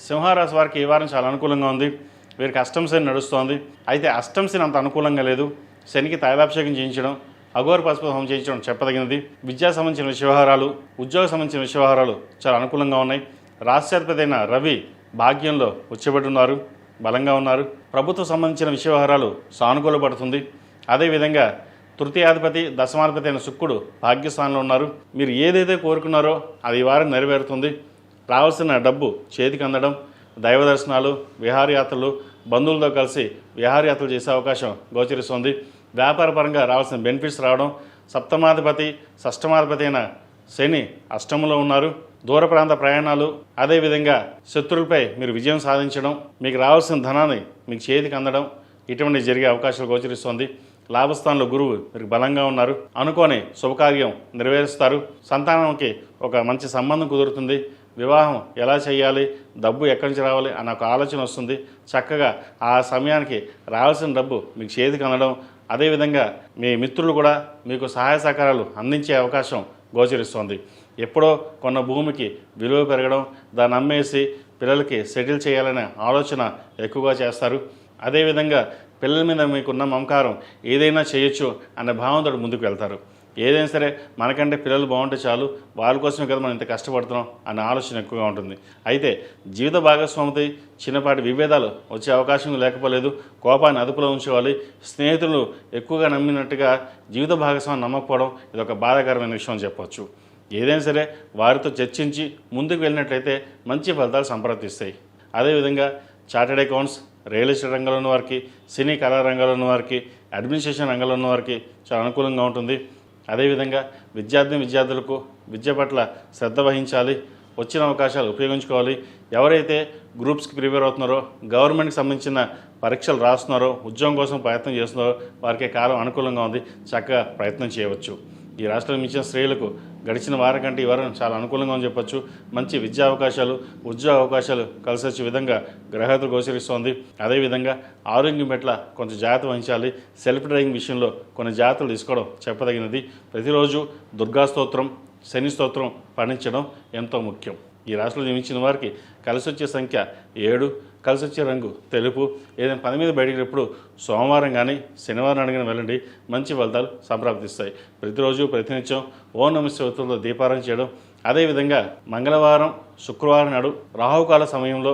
సింహరాశి వారికి ఈ వారం చాలా అనుకూలంగా ఉంది. వీరికి అష్టమ శని నడుస్తోంది. అయితే అష్టమ శని అంత అనుకూలంగా లేదు. శనికి తైలాభిషేకం చేయించడం, అఘోర పసుపు హోమం చేయించడం చెప్పదగినది. విద్యా సంబంధించిన వ్యవహారాలు, ఉద్యోగ సంబంధించిన వ్యవహారాలు చాలా అనుకూలంగా ఉన్నాయి. రాష్ట్రాధిపతి అయిన రవి భాగ్యంలో ఉచ్చబడి ఉన్నారు, బలంగా ఉన్నారు. ప్రభుత్వ సంబంధించిన వ్యవహారాలు సానుకూల పడుతుంది. అదేవిధంగా తృతీయాధిపతి దశమాధిపతి అయిన శుక్రుడు భాగ్యస్థానంలో ఉన్నారు. మీరు ఏదైతే కోరుకున్నారో అది ఈ వారం నెరవేరుతుంది. రావాల్సిన డబ్బు చేతికి అందడం, దైవ దర్శనాలు, విహారయాత్రలు, బంధువులతో కలిసి విహారయాత్రలు చేసే అవకాశం గోచరిస్తుంది. వ్యాపారపరంగా రావాల్సిన బెనిఫిట్స్ రావడం, సప్తమాధిపతి షష్టమాధిపతి అయిన శని అష్టమంలో ఉన్నారు. దూర ప్రాంత ప్రయాణాలు, అదేవిధంగా శత్రువులపై మీరు విజయం సాధించడం, మీకు రావాల్సిన ధనాన్ని మీకు చేతికి అందడం, ఇటువంటి జరిగే అవకాశాలు గోచరిస్తుంది. లాభస్థానంలో గురువు మీరు బలంగా ఉన్నారు. అనుకోని శుభకార్యం నెరవేరుస్తారు. సంతానానికి ఒక మంచి సంబంధం కుదురుతుంది. వివాహం ఎలా చేయాలి, డబ్బు ఎక్కడి నుంచి రావాలి అన్న ఒక ఆలోచన వస్తుంది. చక్కగా ఆ సమయానికి రావాల్సిన డబ్బు మీకు చేతికి అందడం, అదేవిధంగా మీ మిత్రులు కూడా మీకు సహాయ సహకారాలు అందించే అవకాశం గోచరిస్తుంది. ఎప్పుడో కొన్న భూమికి విలువ పెరగడం, దాన్ని అమ్మేసి పిల్లలకి సెటిల్ చేయాలనే ఆలోచన ఎక్కువగా చేస్తారు. అదేవిధంగా పిల్లల మీద మీకున్న మమకారం ఏదైనా చేయొచ్చు అనే భావంతో ముందుకు వెళ్తారు. ఏదైనా సరే మనకంటే పిల్లలు బాగుంటే చాలు, వాళ్ళ కోసమే కదా మనం ఇంత కష్టపడుతున్నాం అనే ఆలోచన ఎక్కువగా ఉంటుంది. అయితే జీవిత భాగస్వామితో చిన్నపాటి విభేదాలు వచ్చే అవకాశం లేకపోలేదు. కోపాన్ని అదుపులో ఉంచుకోవాలి. స్నేహితులు ఎక్కువగా నమ్మినట్టుగా జీవిత భాగస్వామి నమ్మకపోవడం ఇది ఒక బాధాకరమైన విషయం అని చెప్పవచ్చు. ఏదైనా సరే వారితో చర్చించి ముందుకు వెళ్ళినట్లయితే మంచి ఫలితాలు సంప్రాప్తిస్తాయి. అదేవిధంగా చార్టెడ్ అకౌంట్స్, రియల్ ఎస్టేట్ రంగంలో ఉన్న వారికి, సినీ కళా రంగంలో ఉన్న వారికి, అడ్మినిస్ట్రేషన్ రంగంలో ఉన్న వారికి చాలా అనుకూలంగా ఉంటుంది. అదేవిధంగా విద్యార్థులకు విద్య పట్ల శ్రద్ధ వహించాలి. వచ్చిన అవకాశాలు ఉపయోగించుకోవాలి. ఎవరైతే గ్రూప్స్కి ప్రిపేర్ అవుతున్నారో, గవర్నమెంట్కి సంబంధించిన పరీక్షలు రాస్తున్నారో, ఉద్యోగం కోసం ప్రయత్నం చేస్తున్నారో వారికి కాలం అనుకూలంగా ఉంది. చక్కగా ప్రయత్నం చేయవచ్చు. ఈ రాష్ట్రంలో ఇచ్చిన స్త్రీలకు గడిచిన వారం కంటే ఈ వారం చాలా అనుకూలంగా అని చెప్పొచ్చు. మంచి విద్యా అవకాశాలు, ఉద్యోగ అవకాశాలు కలిసి వచ్చే విధంగా గ్రహతులు గోచరిస్తోంది. అదేవిధంగా ఆరోగ్యం పట్ల కొంచెం జాగ్రత్త వహించాలి. సెల్ఫ్ డ్రైవింగ్ విషయంలో కొన్ని జాగ్రత్తలు తీసుకోవడం చెప్పదగినది. ప్రతిరోజు దుర్గా స్తోత్రం, శని స్తోత్రం పఠించడం ఎంతో ముఖ్యం. ఈ రాశిలో జన్మించిన వారికి కలిసి వచ్చే సంఖ్య 7, కలిసి వచ్చే రంగు తెలుపు. ఏదైనా పని మీద బయటికి ఎప్పుడు సోమవారం కానీ శనివారం అడిగిన వెళ్ళండి, మంచి ఫలితాలు సంప్రాప్తిస్తాయి. ప్రతిరోజు ప్రతినిత్యం ఓం నమః శివాయతో దీపారాధన చేయడం, అదేవిధంగా మంగళవారం శుక్రవారం నాడు రాహుకాల సమయంలో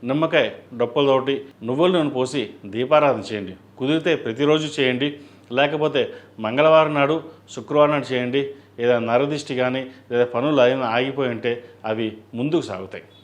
నిమ్మకాయ డొప్పలతోటి నువ్వుల నూనె పోసి దీపారాధన చేయండి. కుదిరితే ప్రతిరోజు చేయండి, లేకపోతే మంగళవారం నాడు శుక్రవారం నాడు చేయండి. ఏదైనా నరదిష్టి కానీ లేదా పనులు అయినా ఆగిపోయి ఉంటే అవి ముందుకు సాగుతాయి.